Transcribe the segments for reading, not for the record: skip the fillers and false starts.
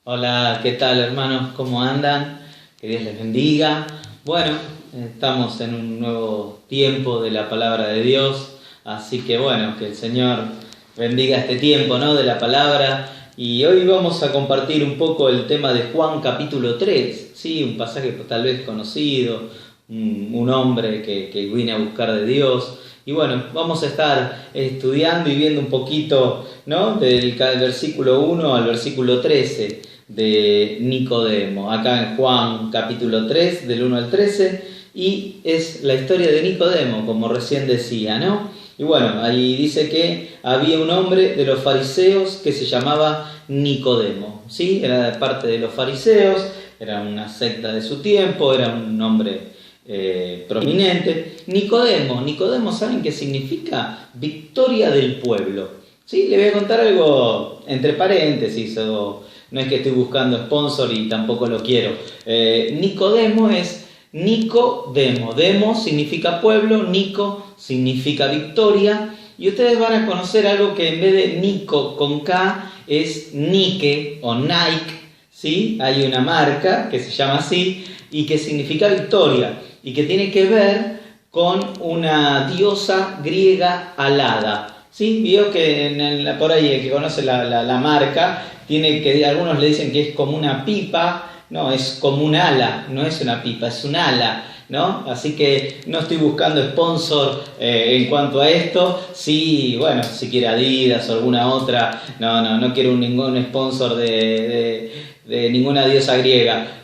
Hola, ¿qué tal hermanos? ¿Cómo andan? Que Dios les bendiga. Bueno, estamos en un nuevo tiempo de la palabra de Dios, así que bueno, que el Señor bendiga este tiempo, ¿no? De la palabra. Y hoy vamos a compartir un poco el tema de Juan capítulo 3, ¿sí? Un pasaje tal vez conocido, un hombre que viene a buscar de Dios. Y bueno, vamos a estar estudiando y viendo un poquito, ¿no? Del versículo 1 al versículo 13 de Nicodemo, acá en Juan capítulo 3, del 1 al 13, y es la historia de Nicodemo, como recién decía, ¿no? Y bueno, ahí dice que había un hombre de los fariseos que se llamaba Nicodemo, ¿sí? Era parte de los fariseos, era una secta de su tiempo, era un hombre prominente. Nicodemo, ¿saben qué significa? Victoria del pueblo. ¿Sí? Le voy a contar algo entre paréntesis, no es que estoy buscando sponsor y tampoco lo quiero. Nicodemo es Nicodemo. Demo significa pueblo, Nico significa victoria. Y ustedes van a conocer algo que en vez de Nico con K es Nike o Nike. ¿Sí? Hay una marca que se llama así y que significa victoria y que tiene que ver con una diosa griega alada. ¿Sí? Vio que por ahí el que conoce la marca, tiene que, algunos le dicen que es como una pipa, no, es como un ala, no es una pipa, es un ala, ¿no? Así que no estoy buscando sponsor en cuanto a esto. Sí, bueno, si quiere Adidas o alguna otra, no quiero ningún sponsor de ninguna diosa griega.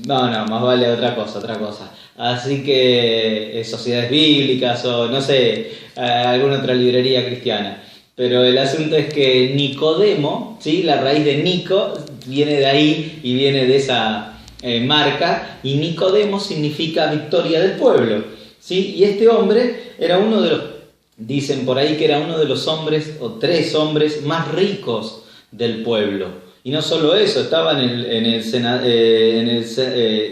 Más vale otra cosa. Así que sociedades bíblicas o no sé, alguna otra librería cristiana. Pero el asunto es que Nicodemo, ¿sí? La raíz de Nico viene de ahí y viene de esa marca, y Nicodemo significa victoria del pueblo, ¿sí? Y este hombre era uno de los, dicen por ahí que era uno de los hombres o 3 hombres más ricos del pueblo. Y no solo eso, estaba en el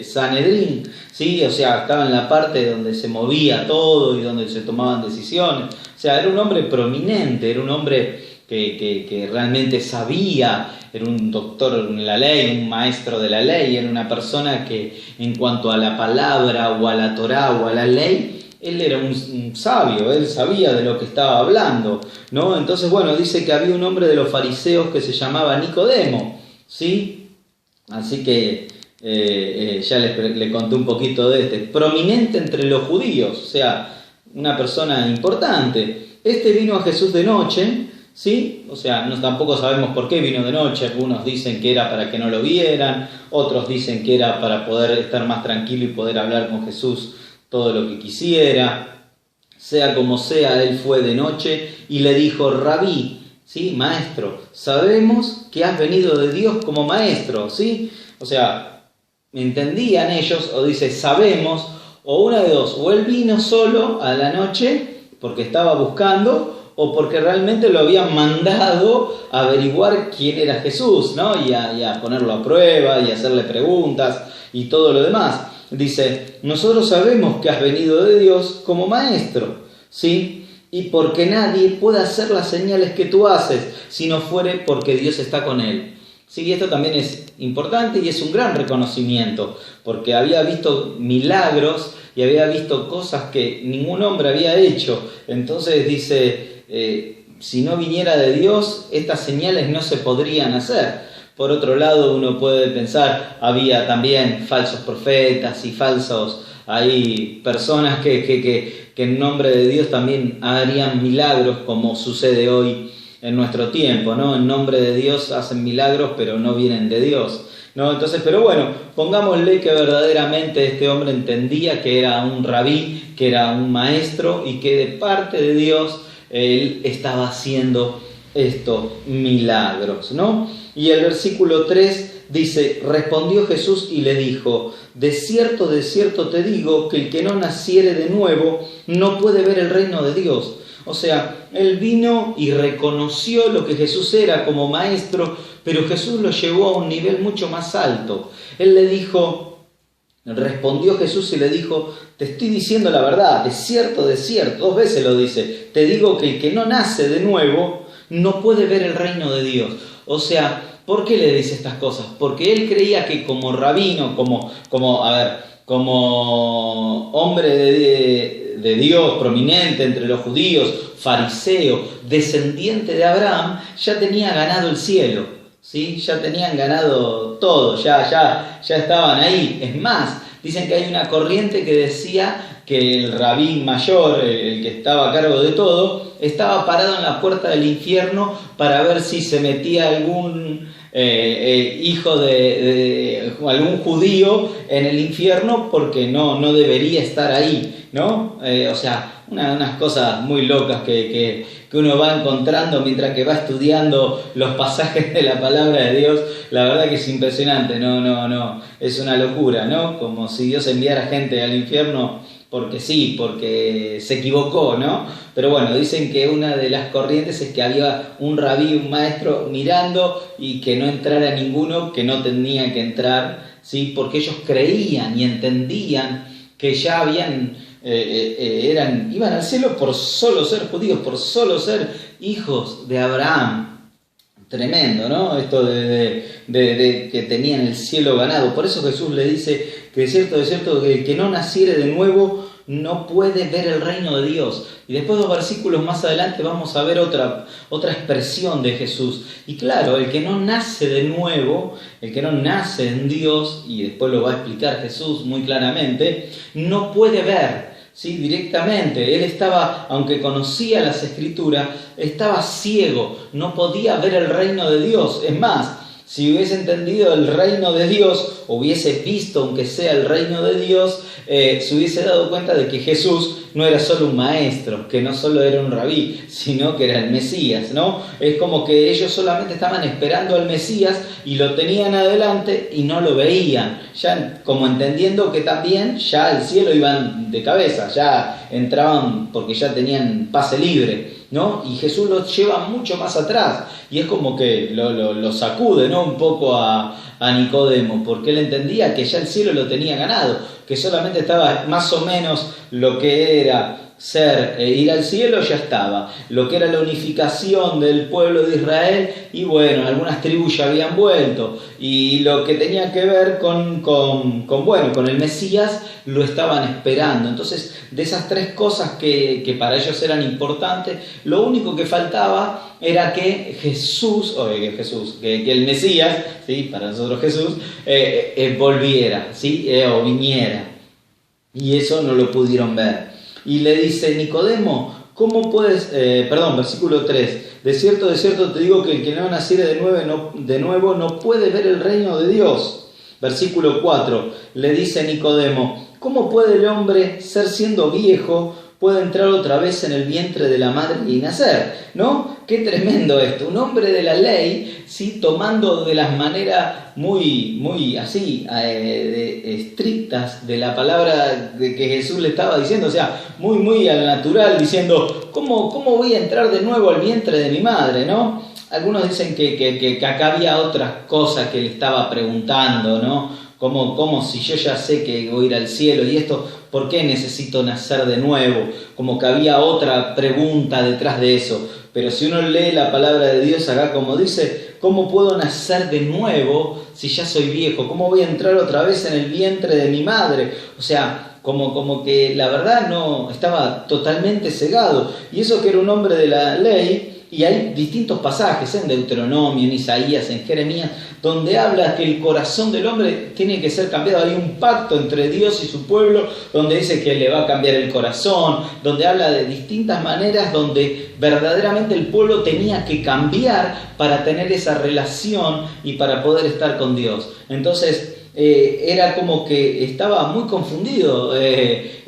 Sanedrín, ¿sí? O sea, estaba en la parte donde se movía todo y donde se tomaban decisiones. O sea, era un hombre prominente, era un hombre que realmente sabía, era un doctor en la ley, un maestro de la ley, era una persona que en cuanto a la palabra o a la Torá o a la ley, él era un sabio, él sabía de lo que estaba hablando, ¿no? Entonces, bueno, dice que había un hombre de los fariseos que se llamaba Nicodemo, ¿sí? Así que ya le conté un poquito de prominente entre los judíos, o sea, una persona importante. Este vino a Jesús de noche, ¿sí? O sea, tampoco sabemos por qué vino de noche. Algunos dicen que era para que no lo vieran, otros dicen que era para poder estar más tranquilo y poder hablar con Jesús todo lo que quisiera. Sea como sea, él fue de noche y le dijo: Rabí, ¿sí? Maestro, sabemos que has venido de Dios como maestro, ¿sí? O sea, entendían ellos, o dice sabemos, o una de dos, o él vino solo a la noche porque estaba buscando, o porque realmente lo habían mandado a averiguar quién era Jesús, ¿no? Y a ponerlo a prueba y a hacerle preguntas y todo lo demás. Dice: nosotros sabemos que has venido de Dios como maestro, ¿sí? Y porque nadie puede hacer las señales que tú haces si no fuere porque Dios está con él. Sí, esto también es importante y es un gran reconocimiento, porque había visto milagros y había visto cosas que ningún hombre había hecho. Entonces dice, si no viniera de Dios, estas señales no se podrían hacer. Por otro lado, uno puede pensar, había también falsos profetas y falsos, hay personas que en nombre de Dios también harían milagros, como sucede hoy en nuestro tiempo, ¿no? En nombre de Dios hacen milagros, pero no vienen de Dios, ¿no? Entonces, pero bueno, pongámosle que verdaderamente este hombre entendía que era un rabí, que era un maestro y que de parte de Dios él estaba haciendo estos milagros, ¿no? Y el versículo 3 dice: respondió Jesús y le dijo: de cierto te digo que el que no naciere de nuevo no puede ver el reino de Dios. O sea, él vino y reconoció lo que Jesús era como maestro, pero Jesús lo llevó a un nivel mucho más alto. Él le dijo, respondió Jesús y le dijo: te estoy diciendo la verdad, de cierto, 2 veces lo dice, te digo que el que no nace de nuevo no puede ver el reino de Dios. O sea, ¿Por qué le dice estas cosas? Porque él creía que como rabino, como hombre de Dios, prominente entre los judíos, fariseo, descendiente de Abraham, ya tenía ganado el cielo, ¿sí? Ya tenían ganado todo, ya estaban ahí. Es más, dicen que hay una corriente que decía que el rabí mayor, el que estaba a cargo de todo, estaba parado en la puerta del infierno para ver si se metía algún hijo de algún judío en el infierno, porque no debería estar ahí, ¿no? Unas cosas muy locas que uno va encontrando mientras que va estudiando los pasajes de la palabra de Dios. La verdad que es impresionante, no, es una locura, ¿no? Como si Dios enviara gente al infierno porque sí, porque se equivocó, ¿no? Pero bueno, dicen que una de las corrientes es que había un rabí, un maestro mirando y que no entrara ninguno que no tenía que entrar, ¿sí? Porque ellos creían y entendían que ya habían iban al cielo por solo ser judíos, por solo ser hijos de Abraham. Tremendo, ¿no? Esto de que tenían el cielo ganado. Por eso Jesús le dice que de cierto, que el que no naciere de nuevo no puede ver el reino de Dios. Y después 2 versículos más adelante vamos a ver otra expresión de Jesús. Y claro, el que no nace de nuevo, el que no nace en Dios, y después lo va a explicar Jesús muy claramente, no puede ver, ¿sí? Directamente. Él estaba, aunque conocía las Escrituras, estaba ciego, no podía ver el reino de Dios. Es más, si hubiese entendido el reino de Dios, hubiese visto, aunque sea el reino de Dios, se hubiese dado cuenta de que Jesús no era solo un maestro, que no solo era un rabí, sino que era el Mesías, ¿no? Es como que ellos solamente estaban esperando al Mesías y lo tenían adelante y no lo veían, ya como entendiendo que también ya al cielo iban de cabeza, ya entraban porque ya tenían pase libre, ¿no? Y Jesús los lleva mucho más atrás y es como que lo sacude, ¿no? Un poco a Nicodemo, porque él entendía que ya el cielo lo tenía ganado, que solamente estaba más o menos lo que era ir al cielo, ya estaba. Lo que era la unificación del pueblo de Israel, y bueno, algunas tribus ya habían vuelto, y lo que tenía que ver con el Mesías lo estaban esperando. Entonces, de esas 3 cosas que para ellos eran importantes, lo único que faltaba era que que el Mesías, ¿sí? Para nosotros Jesús, volviera, ¿sí? O viniera. Y eso no lo pudieron ver. Y le dice Nicodemo, ¿cómo puedes? Versículo 3. De cierto te digo que el que no naciere de nuevo no puede ver el reino de Dios. Versículo 4. Le dice Nicodemo, ¿cómo puede el hombre, ser siendo viejo, puede entrar otra vez en el vientre de la madre y nacer? ¿No? Qué tremendo esto. Un hombre de la ley, ¿sí? Tomando de las maneras muy así, estrictas de la palabra de que Jesús le estaba diciendo, o sea, muy al natural, diciendo, ¿cómo voy a entrar de nuevo al vientre de mi madre? ¿No? Algunos dicen que acá había otras cosas que le estaba preguntando, ¿no? Como si yo ya sé que voy a ir al cielo y esto, ¿por qué necesito nacer de nuevo? Como que había otra pregunta detrás de eso. Pero si uno lee la palabra de Dios acá, como dice, ¿cómo puedo nacer de nuevo si ya soy viejo? ¿Cómo voy a entrar otra vez en el vientre de mi madre? O sea, como que la verdad no estaba totalmente cegado. Y eso que era un hombre de la ley. Y hay distintos pasajes en Deuteronomio, en Isaías, en Jeremías, donde habla que el corazón del hombre tiene que ser cambiado. Hay un pacto entre Dios y su pueblo, donde dice que le va a cambiar el corazón, donde habla de distintas maneras, donde verdaderamente el pueblo tenía que cambiar para tener esa relación y para poder estar con Dios. Entonces, era como que estaba muy confundido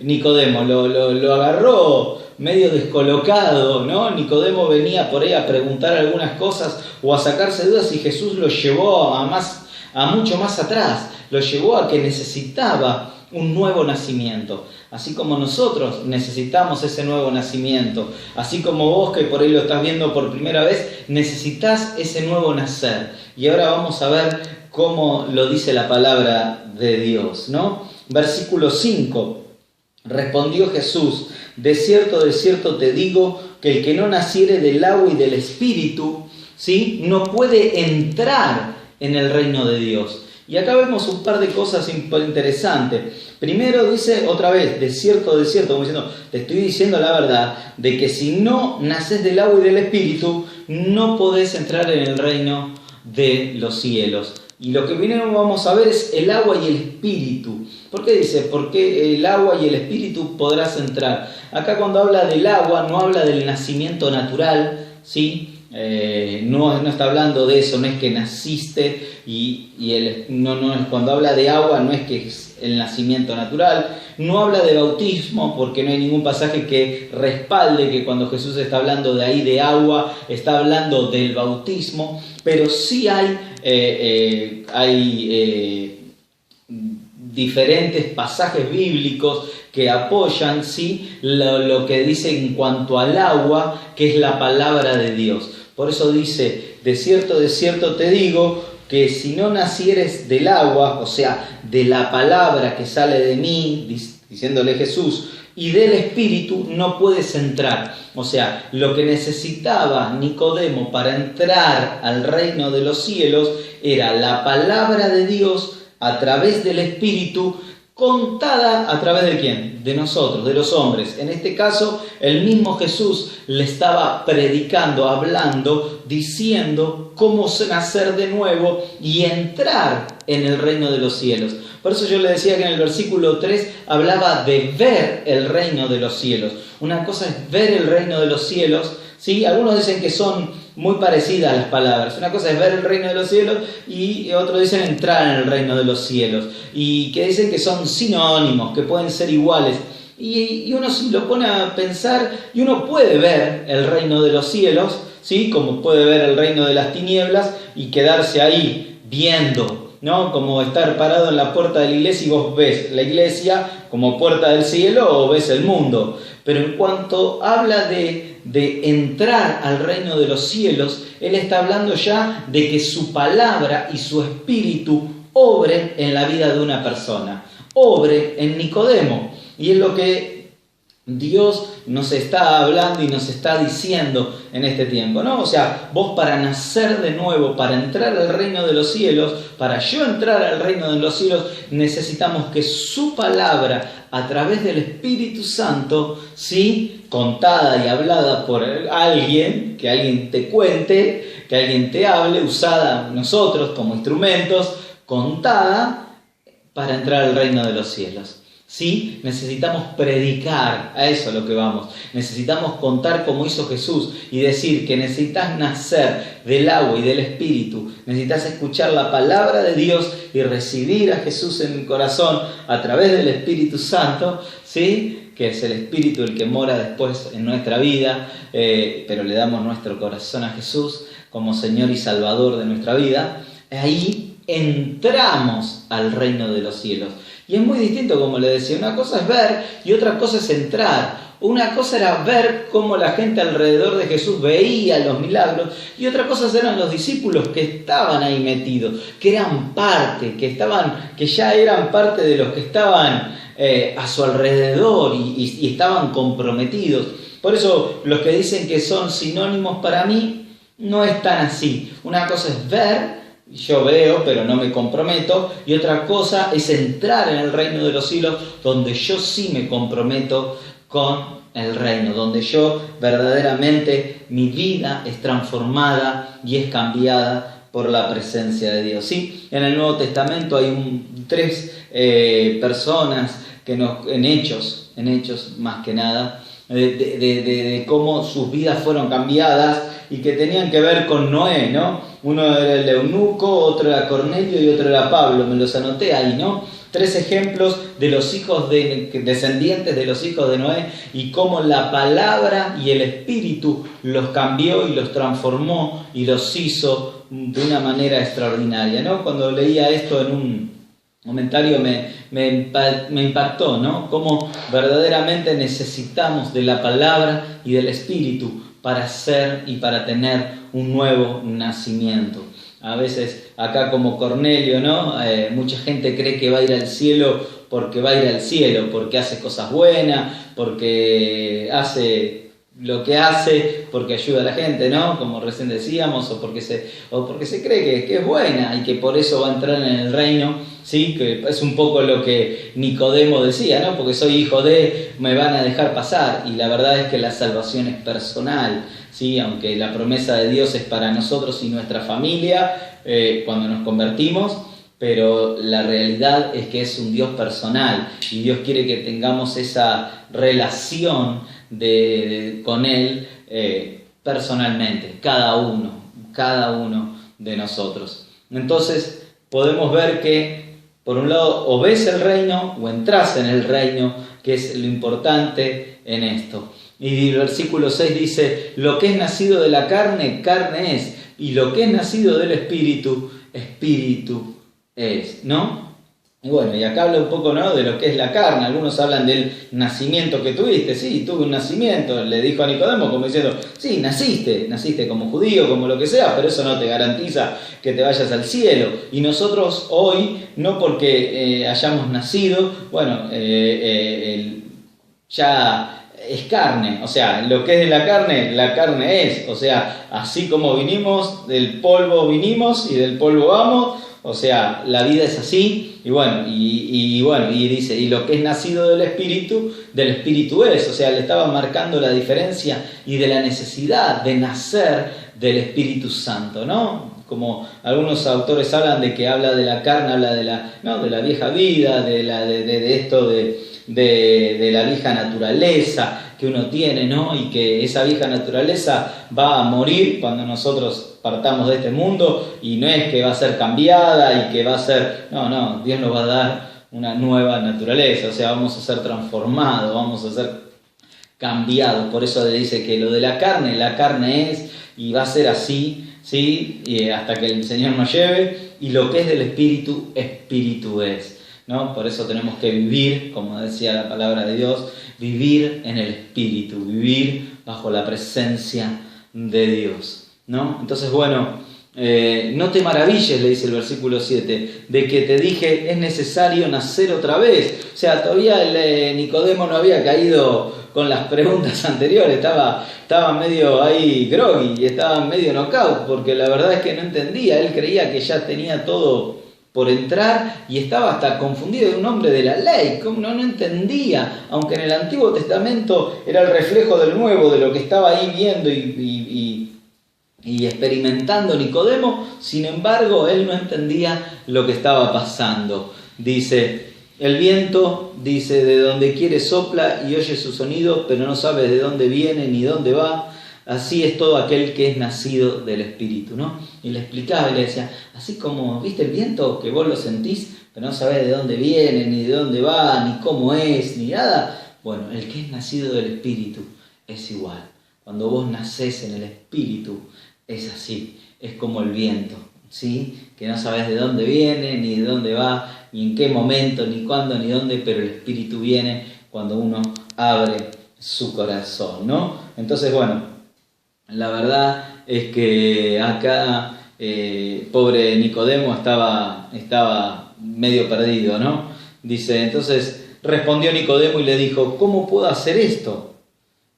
Nicodemo, lo agarró medio descolocado, ¿no? Nicodemo venía por ahí a preguntar algunas cosas o a sacarse dudas y Jesús lo llevó a mucho más atrás, lo llevó a que necesitaba un nuevo nacimiento, así como nosotros necesitamos ese nuevo nacimiento, así como vos que por ahí lo estás viendo por primera vez, necesitas ese nuevo nacer. Y ahora vamos a ver cómo lo dice la palabra de Dios, ¿no? Versículo 5. Respondió Jesús, de cierto te digo, que el que no naciere del agua y del Espíritu ¿sí? No puede entrar en el reino de Dios. Y acá vemos un par de cosas interesantes. Primero dice otra vez, de cierto, como diciendo, te estoy diciendo la verdad, de que si no naces del agua y del Espíritu, no podés entrar en el reino de los cielos. Y lo que vamos a ver es el agua y el Espíritu. ¿Por qué dice? Porque el agua y el Espíritu podrás entrar. Acá cuando habla del agua, no habla del nacimiento natural, ¿sí? No está hablando de eso, no es que naciste cuando habla de agua no es que es el nacimiento natural, no habla de bautismo porque no hay ningún pasaje que respalde que cuando Jesús está hablando de ahí de agua está hablando del bautismo, pero sí hay diferentes pasajes bíblicos que apoyan, ¿sí?, lo que dice en cuanto al agua, que es la palabra de Dios. Por eso dice, de cierto te digo, que si no nacieres del agua, o sea, de la palabra que sale de mí, diciéndole Jesús, y del Espíritu, no puedes entrar. O sea, lo que necesitaba Nicodemo para entrar al reino de los cielos era la palabra de Dios a través del Espíritu, contada a través de ¿quién? De nosotros, de los hombres. En este caso, el mismo Jesús le estaba predicando, hablando, diciendo cómo nacer de nuevo y entrar en el reino de los cielos. Por eso yo le decía que en el versículo 3 hablaba de ver el reino de los cielos. Una cosa es ver el reino de los cielos, ¿sí? Algunos dicen que son muy parecidas las palabras. Una cosa es ver el reino de los cielos y otros dicen entrar en el reino de los cielos. Y que dicen que son sinónimos, que pueden ser iguales. Y uno lo pone a pensar y uno puede ver el reino de los cielos, ¿sí? Como puede ver el reino de las tinieblas y quedarse ahí viendo, ¿no? Como estar parado en la puerta de la iglesia y vos ves la iglesia como puerta del cielo o ves el mundo. Pero en cuanto habla de entrar al reino de los cielos, él está hablando ya de que su palabra y su espíritu obren en la vida de una persona, obre en Nicodemo. Y es lo que Dios nos está hablando y nos está diciendo en este tiempo, ¿no? O sea, vos para nacer de nuevo, para entrar al reino de los cielos, para yo entrar al reino de los cielos, necesitamos que su palabra, a través del Espíritu Santo, ¿sí?, contada y hablada por alguien, que alguien te cuente, que alguien te hable, usada nosotros como instrumentos, contada para entrar al reino de los cielos. ¿Sí? Necesitamos predicar, a eso es lo que vamos. Necesitamos contar como hizo Jesús y decir que necesitas nacer del agua y del Espíritu. Necesitas escuchar la palabra de Dios y recibir a Jesús en el corazón a través del Espíritu Santo, ¿sí?, que es el Espíritu el que mora después en nuestra vida, pero le damos nuestro corazón a Jesús como Señor y Salvador de nuestra vida. Ahí entramos al reino de los cielos. Y es muy distinto, como le decía, una cosa es ver y otra cosa es entrar. Una cosa era ver cómo la gente alrededor de Jesús veía los milagros y otra cosa eran los discípulos que estaban ahí metidos, que eran parte, que ya eran parte de los que estaban a su alrededor y estaban comprometidos. Por eso los que dicen que son sinónimos para mí no están así. Una cosa es ver, yo veo, pero no me comprometo, y otra cosa es entrar en el reino de los cielos, donde yo sí me comprometo con el reino, donde yo verdaderamente mi vida es transformada y es cambiada por la presencia de Dios. ¿Sí? En el Nuevo Testamento hay tres personas que en hechos más que nada, de cómo sus vidas fueron cambiadas y que tenían que ver con Noé, ¿no? Uno era el eunuco, otro era Cornelio y otro era Pablo, me los anoté ahí, ¿no? 3 ejemplos de los hijos descendientes de los hijos de Noé y cómo la palabra y el Espíritu los cambió y los transformó y los hizo de una manera extraordinaria, ¿no? Cuando leía esto en un comentario me impactó, ¿no? Cómo verdaderamente necesitamos de la palabra y del Espíritu para ser y para tener un nuevo nacimiento. A veces acá como Cornelio, ¿no? Mucha gente cree que va a ir al cielo porque va a ir al cielo, porque hace cosas buenas, porque hace lo que hace porque ayuda a la gente, ¿no? Como recién decíamos, o porque se cree que es buena y que por eso va a entrar en el reino, ¿sí? Que es un poco lo que Nicodemo decía, ¿no? Porque soy hijo de, me van a dejar pasar. Y la verdad es que la salvación es personal, ¿sí? Aunque la promesa de Dios es para nosotros y nuestra familia cuando nos convertimos, pero la realidad es que es un Dios personal y Dios quiere que tengamos esa relación con Él personalmente, cada uno de nosotros. Entonces podemos ver que por un lado o ves el reino o entras en el reino, que es lo importante en esto. Y el versículo 6 dice, lo que es nacido de la carne, carne es, y lo que es nacido del espíritu, espíritu es, ¿no? Y bueno, y acá habla un poco, ¿no?, de lo que es la carne. Algunos hablan del nacimiento que tuviste. Sí, tuve un nacimiento, le dijo a Nicodemo, como diciendo, sí, naciste como judío, como lo que sea, pero eso no te garantiza que te vayas al cielo. Y nosotros hoy, no porque hayamos nacido, bueno, ya es carne, o sea, lo que es de la carne es, o sea, así como vinimos, del polvo vinimos y del polvo vamos, o sea, la vida es así, y bueno, y dice, y lo que es nacido del espíritu es, o sea, le estaba marcando la diferencia y de la necesidad de nacer del Espíritu Santo, ¿no? Como algunos autores hablan de que habla de la carne, habla de la vieja vida, de esto de la vieja naturaleza que uno tiene, ¿no? Y que esa vieja naturaleza va a morir cuando nosotros partamos de este mundo, y no es que va a ser cambiada y que va a ser, no, Dios nos va a dar una nueva naturaleza, o sea, vamos a ser transformados, vamos a ser cambiados. Por eso le dice que lo de la carne es y va a ser así, ¿sí? Y hasta que el Señor nos lleve, y lo que es del espíritu, espíritu es, ¿no? Por eso tenemos que vivir, como decía la palabra de Dios, vivir en el espíritu, vivir bajo la presencia de Dios, ¿no? Entonces, bueno, no te maravilles, le dice el versículo 7, de que te dije es necesario nacer otra vez. O sea, todavía Nicodemo no había caído con las preguntas anteriores, estaba medio ahí groggy, estaba medio knockout, porque la verdad es que no entendía, él creía que ya tenía todo por entrar y estaba hasta confundido, de un hombre de la ley, como no entendía, aunque en el Antiguo Testamento era el reflejo del Nuevo, de lo que estaba ahí viendo y experimentando Nicodemo. Sin embargo, él no entendía lo que estaba pasando. Dice, el viento, dice, de donde quiere sopla y oye su sonido, pero no sabes de dónde viene ni dónde va. Así es todo aquel que es nacido del Espíritu, ¿no? Y le explicaba y le decía, así como, ¿viste el viento que vos lo sentís, pero no sabés de dónde viene, ni de dónde va, ni cómo es, ni nada? Bueno, el que es nacido del Espíritu es igual. Cuando vos nacés en el Espíritu, es así, es como el viento, ¿sí? Que no sabés de dónde viene, ni de dónde va, ni en qué momento, ni cuándo, ni dónde, pero el Espíritu viene cuando uno abre su corazón, ¿no? Entonces, bueno, la verdad es que acá, pobre Nicodemo estaba medio perdido, ¿no? Dice, entonces respondió Nicodemo y le dijo, ¿cómo puedo hacer esto?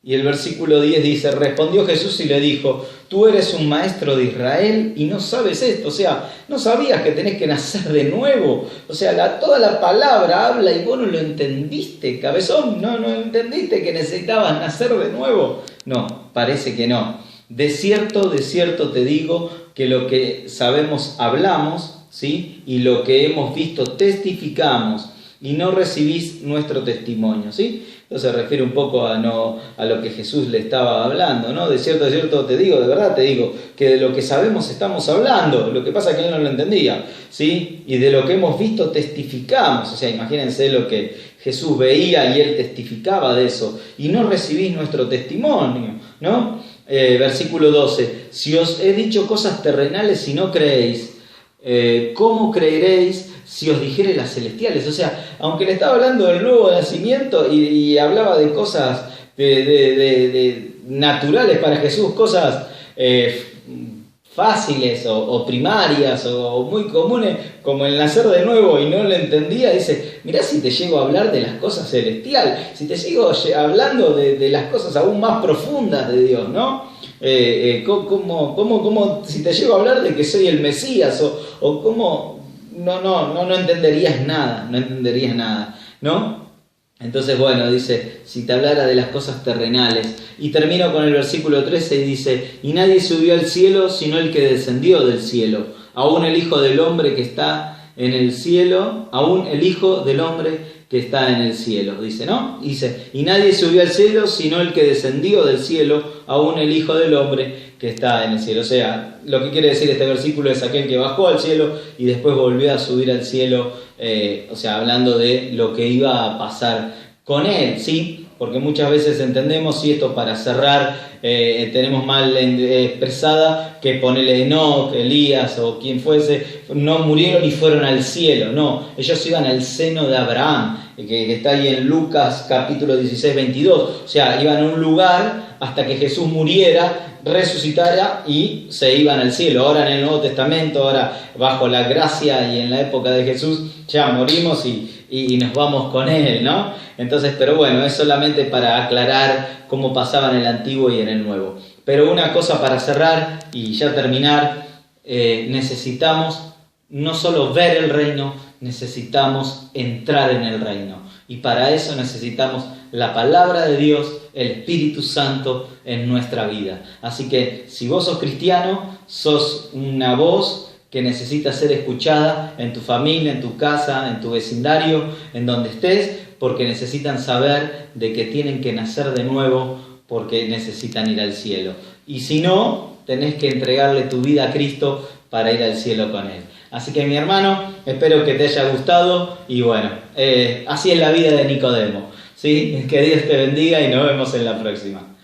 Y el versículo 10 dice, respondió Jesús y le dijo, tú eres un maestro de Israel y no sabes esto, o sea, no sabías que tenés que nacer de nuevo, o sea, toda la palabra habla y vos no lo entendiste, cabezón, no entendiste que necesitabas nacer de nuevo. No, parece que no. De cierto te digo que lo que sabemos hablamos, ¿sí? Y lo que hemos visto testificamos, y no recibís nuestro testimonio, ¿sí? Entonces se refiere un poco a lo que Jesús le estaba hablando, ¿no? De cierto te digo, de verdad te digo, que de lo que sabemos estamos hablando, lo que pasa es que él no lo entendía, ¿sí? Y de lo que hemos visto testificamos, o sea, imagínense lo que Jesús veía y él testificaba de eso, y no recibís nuestro testimonio, ¿no? Versículo 12, si os he dicho cosas terrenales y no creéis, ¿cómo creeréis si os dijere las celestiales? O sea, aunque le estaba hablando del nuevo nacimiento y hablaba de cosas de naturales para Jesús, cosas fáciles o primarias o muy comunes, como el nacer de nuevo, y no lo entendía, dice, mirá si te llego a hablar de las cosas celestiales, si te sigo hablando de las cosas aún más profundas de Dios, ¿no? Si te llego a hablar de que soy el Mesías, o cómo, no entenderías nada, ¿no? Entonces, bueno, dice, si te hablara de las cosas terrenales. Y termino con el versículo 13 y dice, y nadie subió al cielo sino el que descendió del cielo, aún el Hijo del Hombre que está en el cielo, aún el Hijo del Hombre que está en el cielo, dice, ¿no? Dice, y nadie subió al cielo sino el que descendió del cielo, aún el Hijo del Hombre que está en el cielo. O sea, lo que quiere decir este versículo es aquel que bajó al cielo y después volvió a subir al cielo, o sea, hablando de lo que iba a pasar con él, ¿sí? Porque muchas veces entendemos, y esto para cerrar, tenemos mal expresada que ponele Enoc, Elías o quien fuese, no murieron y fueron al cielo. No, ellos iban al seno de Abraham, que está ahí en Lucas capítulo 16, 22. O sea, iban a un lugar hasta que Jesús muriera, resucitara y se iban al cielo. Ahora en el Nuevo Testamento, ahora bajo la gracia y en la época de Jesús, ya morimos y nos vamos con Él, ¿no? Entonces, pero bueno, es solamente para aclarar cómo pasaba en el Antiguo y en el Nuevo. Pero una cosa para cerrar y ya terminar, necesitamos no solo ver el reino, necesitamos entrar en el reino. Y para eso necesitamos la palabra de Dios, el Espíritu Santo en nuestra vida. Así que si vos sos cristiano, sos una voz que necesita ser escuchada en tu familia, en tu casa, en tu vecindario, en donde estés, porque necesitan saber de que tienen que nacer de nuevo, porque necesitan ir al cielo. Y si no, tenés que entregarle tu vida a Cristo para ir al cielo con Él. Así que mi hermano, espero que te haya gustado y bueno, así es la vida de Nicodemo, ¿sí? Que Dios te bendiga y nos vemos en la próxima.